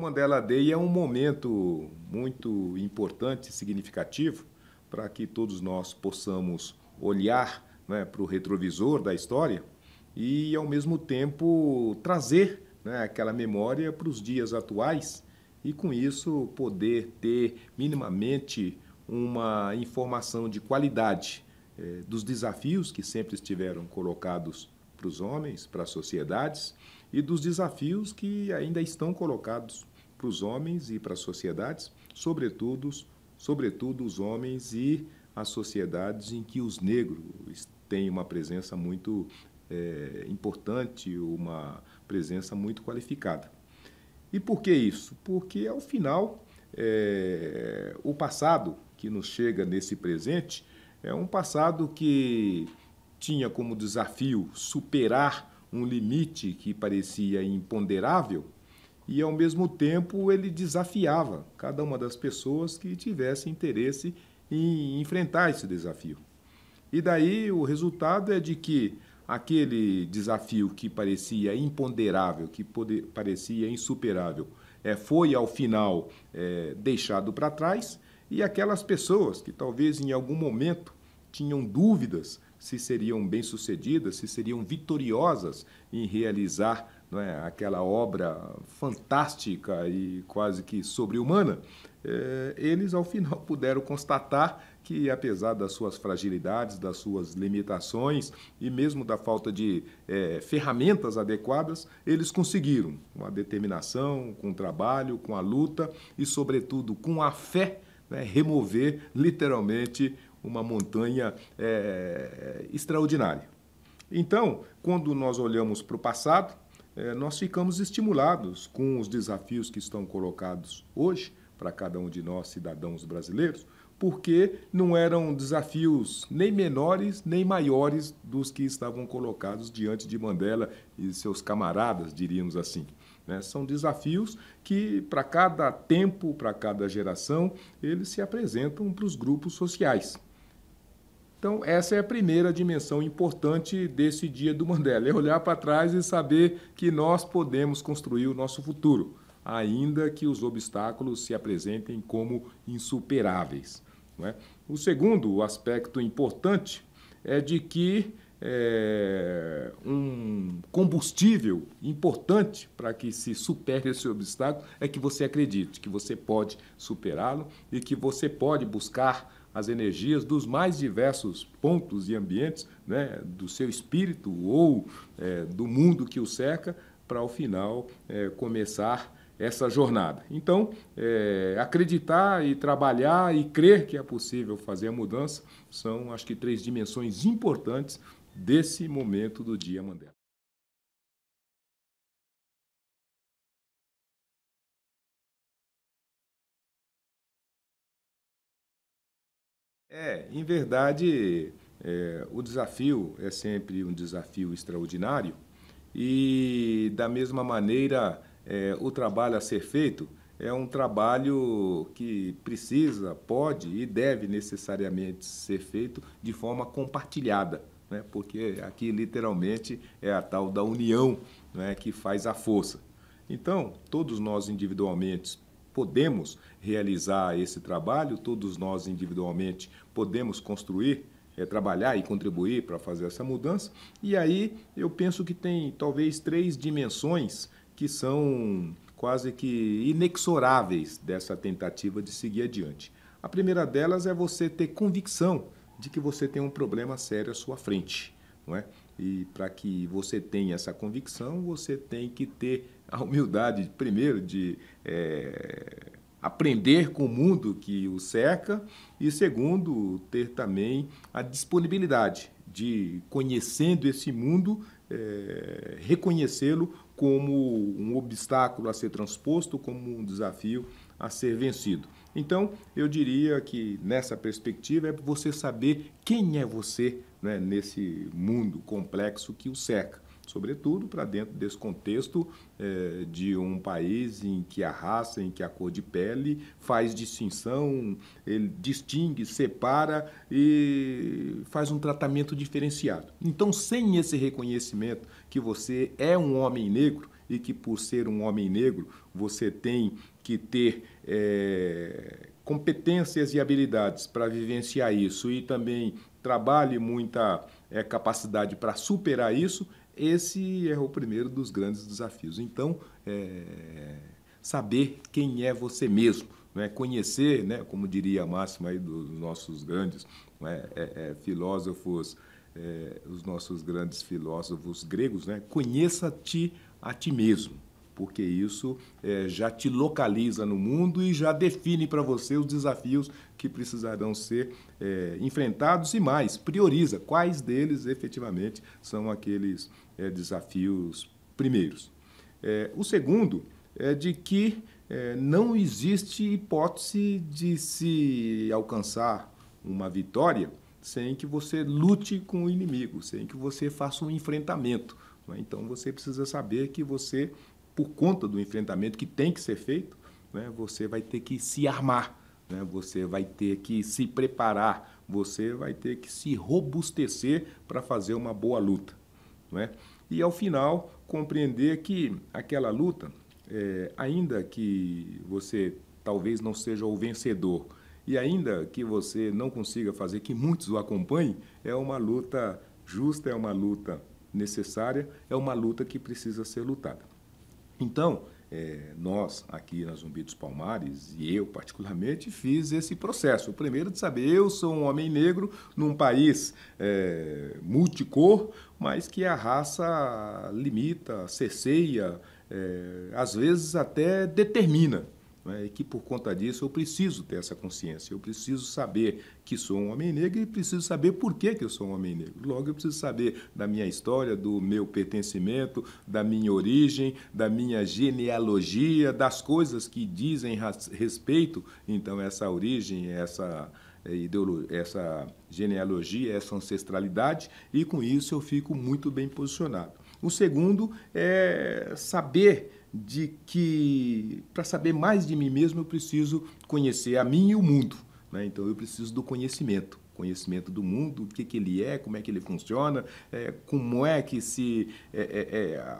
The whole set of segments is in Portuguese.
Mandela Day é um momento muito importante e significativo para que todos nós possamos olhar, né, para o retrovisor da história e, ao mesmo tempo, trazer, né, aquela memória para os dias atuais e, com isso, poder ter minimamente uma informação de qualidade dos desafios que sempre estiveram colocados para os homens, para as sociedades, e dos desafios que ainda estão colocados para os homens e para as sociedades, sobretudo os homens e as sociedades em que os negros têm uma presença muito importante, uma presença muito qualificada. E por que isso? Porque, ao final, o passado que nos chega nesse presente é um passado que tinha como desafio superar um limite que parecia imponderável e, ao mesmo tempo, ele desafiava cada uma das pessoas que tivesse interesse em enfrentar esse desafio. E daí o resultado é de que aquele desafio que parecia imponderável, que parecia insuperável, foi, ao final, deixado para trás, e aquelas pessoas que talvez em algum momento tinham dúvidas se seriam bem-sucedidas, se seriam vitoriosas em realizar, não é, aquela obra fantástica e quase que sobre-humana, eles, ao final, puderam constatar que, apesar das suas fragilidades, das suas limitações e mesmo da falta de ferramentas adequadas, eles conseguiram, com a determinação, com o trabalho, com a luta e, sobretudo, com a fé, né, remover, literalmente, uma montanha extraordinária. Então, quando nós olhamos para o passado, nós ficamos estimulados com os desafios que estão colocados hoje para cada um de nós, cidadãos brasileiros, porque não eram desafios nem menores nem maiores dos que estavam colocados diante de Mandela e seus camaradas, diríamos assim. São desafios que, para cada tempo, para cada geração, eles se apresentam para os grupos sociais. Então, essa é a primeira dimensão importante desse Dia do Mandela, é olhar para trás e saber que nós podemos construir o nosso futuro, ainda que os obstáculos se apresentem como insuperáveis. Não é? O segundo aspecto importante é de que um combustível importante para que se supere esse obstáculo é que você acredite que você pode superá-lo e que você pode buscar as energias dos mais diversos pontos e ambientes, né, do seu espírito ou do mundo que o cerca, para, ao final, começar essa jornada. Então, acreditar e trabalhar e crer que é possível fazer a mudança são, acho que, 3 dimensões importantes desse momento do Dia Mandela. Em verdade, o desafio é sempre um desafio extraordinário e, da mesma maneira, o trabalho a ser feito é um trabalho que precisa, pode e deve necessariamente ser feito de forma compartilhada, né? Porque aqui, literalmente, é a tal da união, né, que faz a força. Então, todos nós individualmente podemos realizar esse trabalho, todos nós individualmente podemos construir, trabalhar e contribuir para fazer essa mudança. E aí eu penso que tem talvez 3 dimensões que são quase que inexoráveis dessa tentativa de seguir adiante. A primeira delas é você ter convicção de que você tem um problema sério à sua frente, não é? E para que você tenha essa convicção, você tem que ter a humildade, primeiro, de aprender com o mundo que o cerca e, segundo, ter também a disponibilidade de, conhecendo esse mundo, reconhecê-lo como um obstáculo a ser transposto, como um desafio a ser vencido. Então, eu diria que, nessa perspectiva, é você saber quem é você, né, nesse mundo complexo que o cerca, sobretudo para dentro desse contexto de um país em que a raça, em que a cor de pele faz distinção, ele distingue, separa e faz um tratamento diferenciado. Então, sem esse reconhecimento que você é um homem negro e que, por ser um homem negro, você tem que ter competências e habilidades para vivenciar isso e também trabalhe muita capacidade para superar isso, esse é o primeiro dos grandes desafios. Então, saber quem é você mesmo, né? Conhecer, né? Como diria a máxima aí dos nossos grandes filósofos, os nossos grandes filósofos gregos, né? Conheça-te a ti mesmo, porque isso já te localiza no mundo e já define para você os desafios que precisarão ser enfrentados e mais, prioriza quais deles efetivamente são aqueles desafios primeiros. O segundo é de que não existe hipótese de se alcançar uma vitória sem que você lute com o inimigo, sem que você faça um enfrentamento. Né? Então, você precisa saber que você, por conta do enfrentamento que tem que ser feito, né, você vai ter que se armar, né, você vai ter que se preparar, você vai ter que se robustecer para fazer uma boa luta. Não é? E, ao final, compreender que aquela luta, ainda que você talvez não seja o vencedor, e ainda que você não consiga fazer que muitos o acompanhem, é uma luta justa, é uma luta necessária, é uma luta que precisa ser lutada. Então, nós aqui na Zumbi dos Palmares, e eu particularmente, fiz esse processo. O primeiro de saber, eu sou um homem negro num país multicor, mas que a raça limita, cerceia, às vezes até determina. E que, por conta disso, eu preciso ter essa consciência. Eu preciso saber que sou um homem negro e preciso saber por que eu sou um homem negro. Logo, eu preciso saber da minha história, do meu pertencimento, da minha origem, da minha genealogia, das coisas que dizem respeito, então, essa origem, essa genealogia, essa ancestralidade, e com isso eu fico muito bem posicionado. O segundo é saber de que, para saber mais de mim mesmo, eu preciso conhecer a mim e o mundo. Né? Então, eu preciso do conhecimento do mundo, o que ele é, como é que ele funciona, como é que se,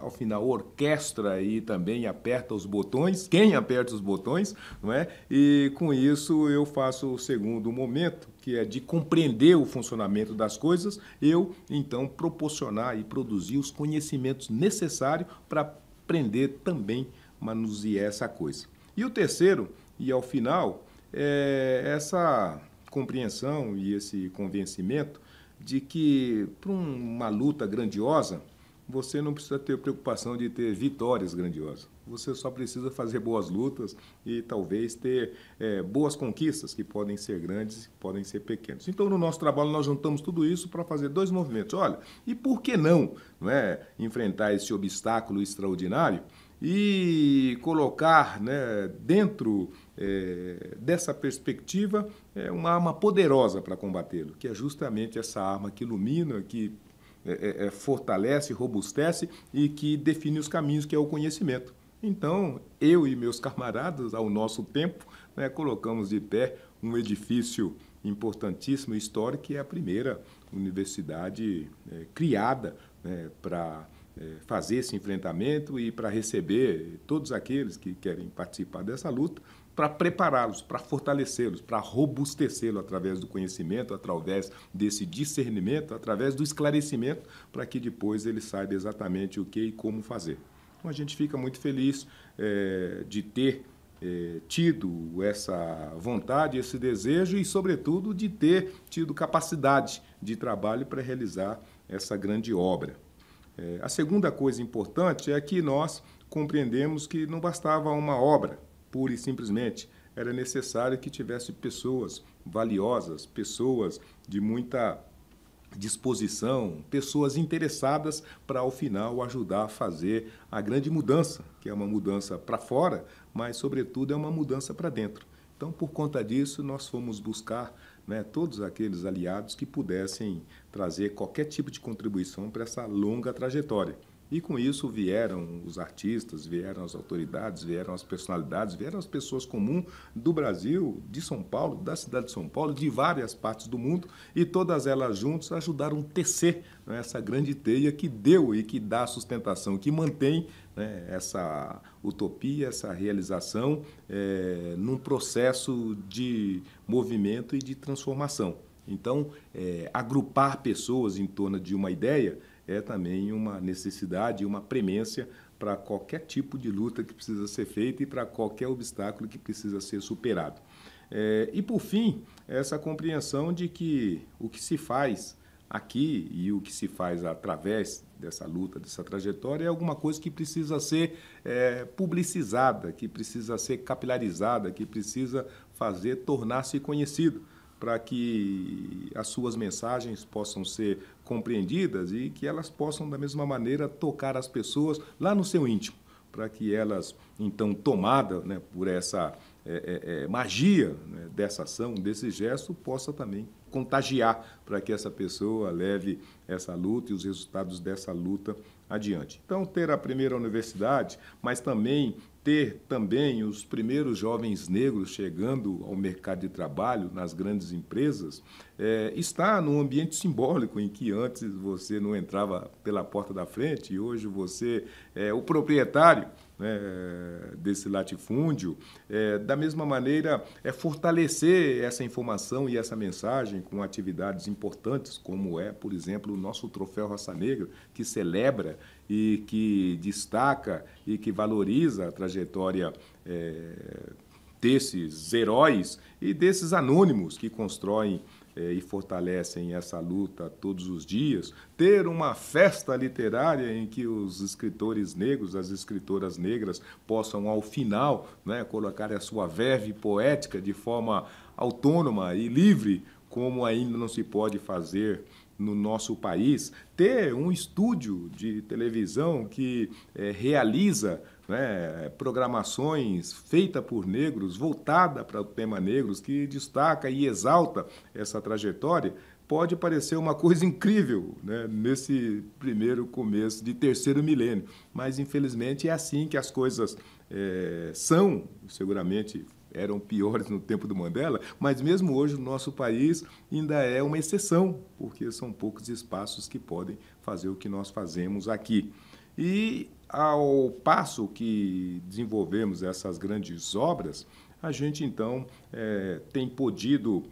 ao final, orquestra e também aperta os botões, quem aperta os botões, não é? E, com isso, eu faço o segundo momento, que é de compreender o funcionamento das coisas, eu, então, proporcionar e produzir os conhecimentos necessários para aprender também manusear essa coisa. E o terceiro, e ao final, é essa compreensão e esse convencimento de que, para uma luta grandiosa, você não precisa ter preocupação de ter vitórias grandiosas. Você só precisa fazer boas lutas e talvez ter boas conquistas, que podem ser grandes, podem ser pequenas. Então, no nosso trabalho, nós juntamos tudo isso para fazer dois movimentos. Olha, e por que não enfrentar esse obstáculo extraordinário e colocar, né, dentro dessa perspectiva uma arma poderosa para combatê-lo, que é justamente essa arma que ilumina, que fortalece, robustece e que define os caminhos, que é o conhecimento. Então, eu e meus camaradas, ao nosso tempo, colocamos de pé um edifício importantíssimo, histórico, que é a primeira universidade criada para fazer esse enfrentamento e para receber todos aqueles que querem participar dessa luta, para prepará-los, para fortalecê-los, para robustecê-los através do conhecimento, através desse discernimento, através do esclarecimento, para que depois ele saiba exatamente o que e como fazer. Então, a gente fica muito feliz de ter tido essa vontade, esse desejo e, sobretudo, de ter tido capacidade de trabalho para realizar essa grande obra. A segunda coisa importante é que nós compreendemos que não bastava uma obra, pura e simplesmente. Era necessário que tivesse pessoas valiosas, pessoas de muita disposição, pessoas interessadas para, ao final, ajudar a fazer a grande mudança, que é uma mudança para fora, mas, sobretudo, é uma mudança para dentro. Então, por conta disso, nós fomos buscar todos aqueles aliados que pudessem trazer qualquer tipo de contribuição para essa longa trajetória. E com isso vieram os artistas, vieram as autoridades, vieram as personalidades, vieram as pessoas comuns do Brasil, de São Paulo, da cidade de São Paulo, de várias partes do mundo, e todas elas juntas ajudaram a tecer, né, essa grande teia que deu e que dá sustentação, que mantém, né, essa utopia, essa realização num processo de movimento e de transformação. Então, agrupar pessoas em torno de uma ideia é também uma necessidade, uma premência para qualquer tipo de luta que precisa ser feita e para qualquer obstáculo que precisa ser superado. E, por fim, essa compreensão de que o que se faz aqui e o que se faz através dessa luta, dessa trajetória, é alguma coisa que precisa ser publicizada, que precisa ser capilarizada, que precisa tornar-se conhecido, para que as suas mensagens possam ser compreendidas e que elas possam, da mesma maneira, tocar as pessoas lá no seu íntimo, para que elas, então, tomadas, né, por essa magia, né, dessa ação, desse gesto, possa também contagiar para que essa pessoa leve essa luta e os resultados dessa luta adiante. Então, ter a primeira universidade, mas também ter também os primeiros jovens negros chegando ao mercado de trabalho nas grandes empresas, está num ambiente simbólico em que antes você não entrava pela porta da frente e hoje você é o proprietário, né, desse latifúndio. Da mesma maneira, fortalecer essa informação e essa mensagem com atividades importantes, como por exemplo, o nosso Troféu Raça Negra, que celebra e que destaca e que valoriza a trajetória desses heróis e desses anônimos que constroem e fortalecem essa luta todos os dias. Ter uma festa literária em que os escritores negros, as escritoras negras, possam, ao final, né, colocar a sua verve poética de forma autônoma e livre, como ainda não se pode fazer no nosso país. Ter um estúdio de televisão que realiza, né, programações feitas por negros, voltada para o tema negros, que destaca e exalta essa trajetória, pode parecer uma coisa incrível, né, nesse primeiro começo de terceiro milênio. Mas, infelizmente, é assim que as coisas são, seguramente eram piores no tempo do Mandela, mas mesmo hoje o nosso país ainda é uma exceção, porque são poucos espaços que podem fazer o que nós fazemos aqui. E, ao passo que desenvolvemos essas grandes obras, a gente, então, tem podido,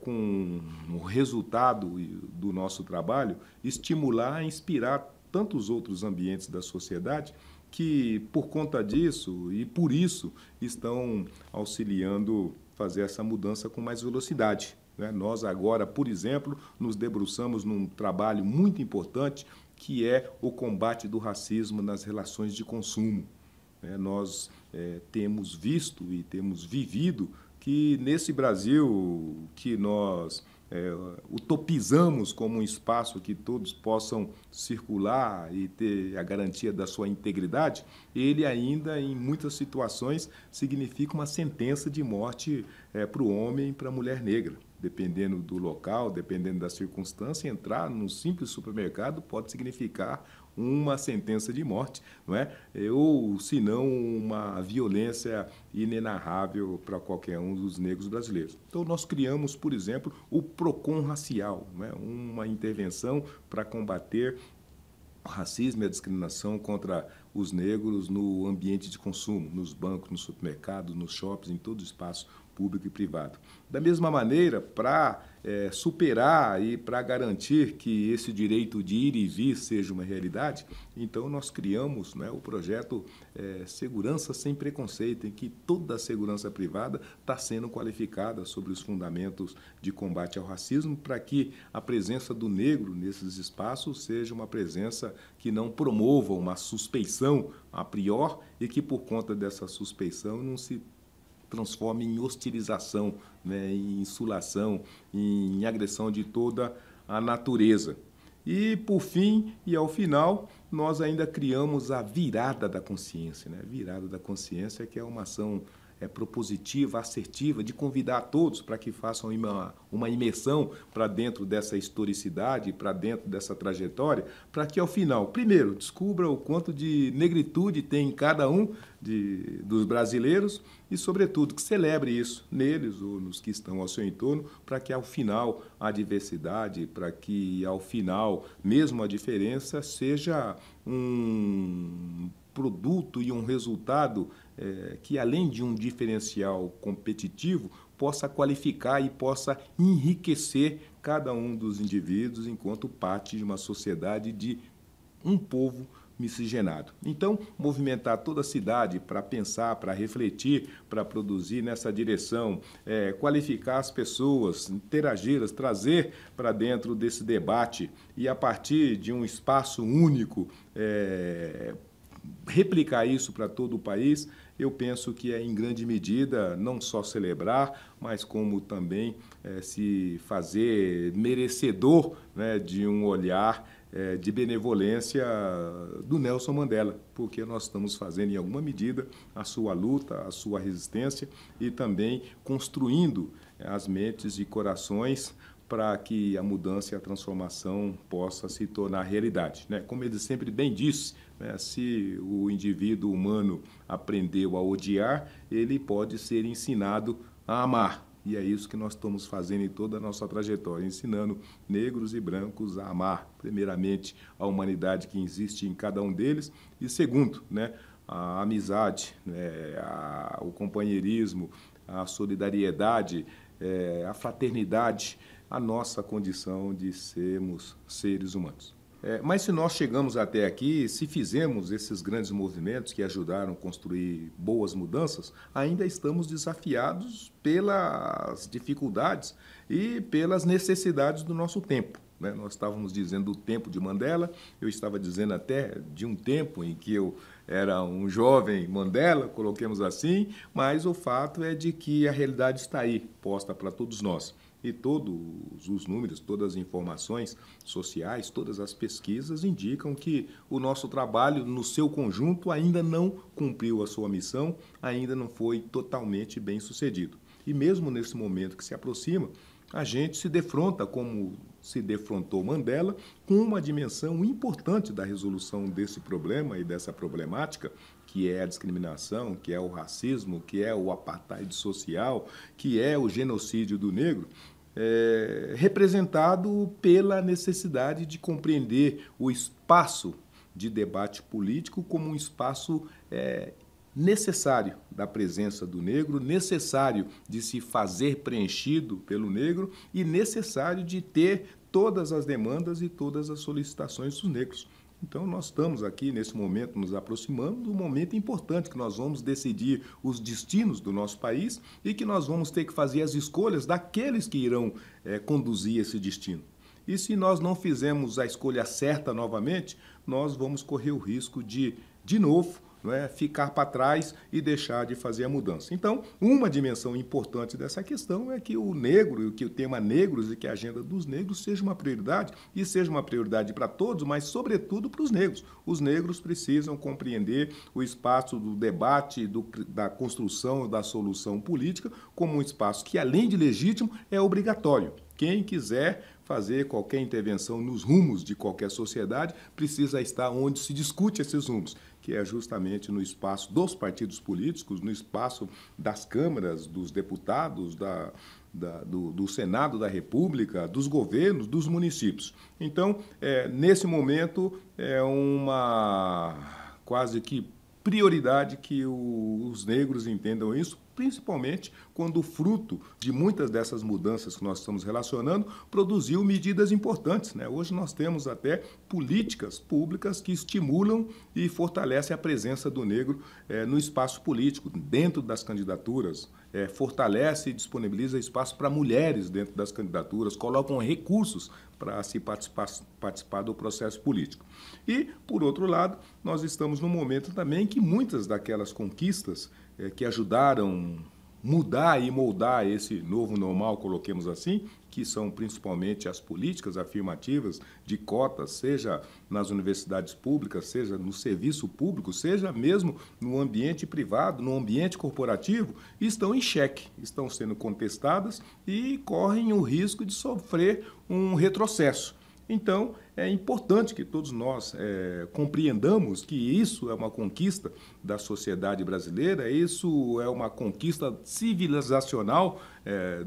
com o resultado do nosso trabalho, estimular e inspirar tantos outros ambientes da sociedade que, por conta disso e por isso, estão auxiliando fazer essa mudança com mais velocidade, né? Nós agora, por exemplo, nos debruçamos num trabalho muito importante, que é o combate do racismo nas relações de consumo. Nós temos visto e temos vivido que, nesse Brasil que nós utopizamos como um espaço que todos possam circular e ter a garantia da sua integridade, ele ainda, em muitas situações, significa uma sentença de morte para o homem e para a mulher negra. Dependendo do local, dependendo da circunstância, entrar num simples supermercado pode significar uma sentença de morte, não é? Ou, se não, uma violência inenarrável para qualquer um dos negros brasileiros. Então, nós criamos, por exemplo, o PROCON racial, não é? Uma intervenção para combater o racismo e a discriminação contra os negros no ambiente de consumo, nos bancos, nos supermercados, nos shoppings, em todo o espaço público e privado. Da mesma maneira, para superar e para garantir que esse direito de ir e vir seja uma realidade, então nós criamos, né, o projeto Segurança Sem Preconceito, em que toda a segurança privada está sendo qualificada sobre os fundamentos de combate ao racismo, para que a presença do negro nesses espaços seja uma presença que não promova uma suspeição a priori e que, por conta dessa suspeição, não se transforme em hostilização, né, em insulação, em agressão de toda a natureza. E, por fim, e ao final, nós ainda criamos a virada da consciência, né? Virada da consciência, que é uma ação propositiva, assertiva, de convidar todos para que façam uma imersão para dentro dessa historicidade, para dentro dessa trajetória, para que ao final, primeiro, descubra o quanto de negritude tem em cada um dos brasileiros e, sobretudo, que celebre isso neles ou nos que estão ao seu entorno, para que ao final a diversidade, para que ao final mesmo a diferença seja um produto e um resultado que, além de um diferencial competitivo, possa qualificar e possa enriquecer cada um dos indivíduos enquanto parte de uma sociedade, de um povo miscigenado. Então, movimentar toda a cidade para pensar, para refletir, para produzir nessa direção, qualificar as pessoas, interagi-las, trazer para dentro desse debate e, a partir de um espaço único, replicar isso para todo o país, eu penso que é, em grande medida, não só celebrar, mas como também se fazer merecedor, né, de um olhar de benevolência do Nelson Mandela, porque nós estamos fazendo, em alguma medida, a sua luta, a sua resistência e também construindo as mentes e corações para que a mudança e a transformação possa se tornar realidade, né? Como ele sempre bem disse, né, se o indivíduo humano aprendeu a odiar, ele pode ser ensinado a amar. E é isso que nós estamos fazendo em toda a nossa trajetória, ensinando negros e brancos a amar, primeiramente, a humanidade que existe em cada um deles, e segundo, né, a amizade, o companheirismo, a solidariedade, a fraternidade, a nossa condição de sermos seres humanos. Mas se nós chegamos até aqui, se fizemos esses grandes movimentos que ajudaram a construir boas mudanças, ainda estamos desafiados pelas dificuldades e pelas necessidades do nosso tempo, né? Nós estávamos dizendo do tempo de Mandela, eu estava dizendo até de um tempo em que eu era um jovem Mandela, coloquemos assim, mas o fato é de que a realidade está aí, posta para todos nós. E todos os números, todas as informações sociais, todas as pesquisas indicam que o nosso trabalho, no seu conjunto, ainda não cumpriu a sua missão, ainda não foi totalmente bem sucedido. E mesmo nesse momento que se aproxima, a gente se defronta, como se defrontou Mandela, com uma dimensão importante da resolução desse problema e dessa problemática, que é a discriminação, que é o racismo, que é o apartheid social, que é o genocídio do negro, representado pela necessidade de compreender o espaço de debate político como um espaço necessário da presença do negro, necessário de se fazer preenchido pelo negro e necessário de ter todas as demandas e todas as solicitações dos negros. Então, nós estamos aqui, nesse momento, nos aproximando de um momento importante, que nós vamos decidir os destinos do nosso país e que nós vamos ter que fazer as escolhas daqueles que irão conduzir esse destino. E se nós não fizermos a escolha certa novamente, nós vamos correr o risco de novo, ficar para trás e deixar de fazer a mudança. Então, uma dimensão importante dessa questão é que o negro, que o tema negros e que a agenda dos negros seja uma prioridade, e seja uma prioridade para todos, mas sobretudo para os negros. Os negros precisam compreender o espaço do debate, da construção, da solução política, como um espaço que, além de legítimo, é obrigatório. Quem quiser fazer qualquer intervenção nos rumos de qualquer sociedade precisa estar onde se discute esses rumos, que é justamente no espaço dos partidos políticos, no espaço das câmaras, dos deputados, do Senado da República, dos governos, dos municípios. Então, nesse momento, é uma quase que prioridade que os negros entendam isso, principalmente quando o fruto de muitas dessas mudanças que nós estamos relacionando produziu medidas importantes, né? Hoje nós temos até políticas públicas que estimulam e fortalecem a presença do negro no espaço político, dentro das candidaturas, fortalece e disponibiliza espaço para mulheres dentro das candidaturas, colocam recursos para se participar do processo político. E, por outro lado, nós estamos num momento também que muitas daquelas conquistas que ajudaram mudar e moldar esse novo normal, coloquemos assim, que são principalmente as políticas afirmativas de cotas, seja nas universidades públicas, seja no serviço público, seja mesmo no ambiente privado, no ambiente corporativo, estão em xeque, estão sendo contestadas e correm o risco de sofrer um retrocesso. Então, é importante que todos nós compreendamos que isso é uma conquista da sociedade brasileira, isso é uma conquista civilizacional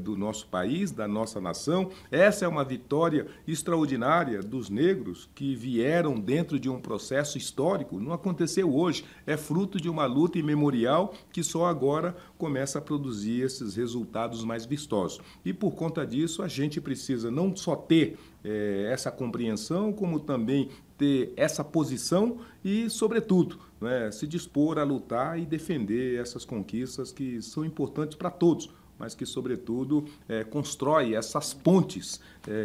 do nosso país, da nossa nação. Essa é uma vitória extraordinária dos negros que vieram dentro de um processo histórico. Não aconteceu hoje, é fruto de uma luta imemorial que só agora começa a produzir esses resultados mais vistosos. E por conta disso, a gente precisa não só ter essa compreensão, como também ter essa posição e, sobretudo, né, se dispor a lutar e defender essas conquistas que são importantes para todos, mas que, sobretudo, constrói essas pontes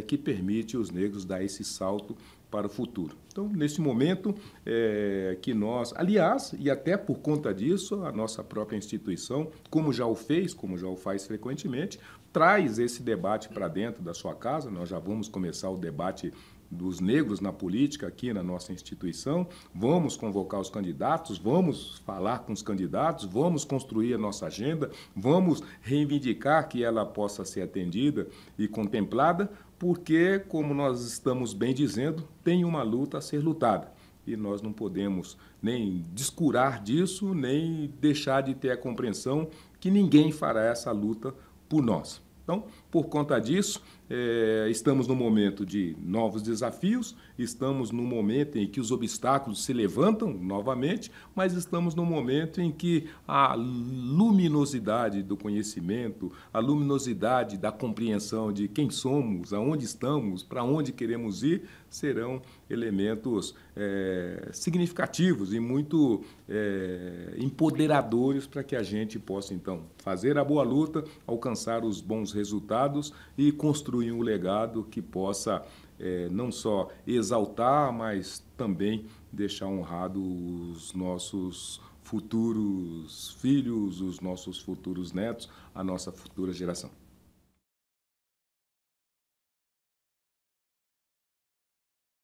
que permitem os negros dar esse salto para o futuro. Então, nesse momento que nós, aliás, e até por conta disso, a nossa própria instituição, como já o fez, como já o faz frequentemente, traz esse debate para dentro da sua casa. Nós já vamos começar o debate dos negros na política aqui na nossa instituição, vamos convocar os candidatos, vamos falar com os candidatos, vamos construir a nossa agenda, vamos reivindicar que ela possa ser atendida e contemplada, porque, como nós estamos bem dizendo, tem uma luta a ser lutada. E nós não podemos nem descurar disso, nem deixar de ter a compreensão que ninguém fará essa luta por nós. Então, por conta disso, estamos num momento de novos desafios, estamos num momento em que os obstáculos se levantam novamente, mas estamos num momento em que a luminosidade do conhecimento, a luminosidade da compreensão de quem somos, aonde estamos, para onde queremos ir, serão elementos significativos e muito empoderadores para que a gente possa, então, fazer a boa luta, alcançar os bons resultados e construir um legado que possa não só exaltar, mas também deixar honrado os nossos futuros filhos, os nossos futuros netos, a nossa futura geração.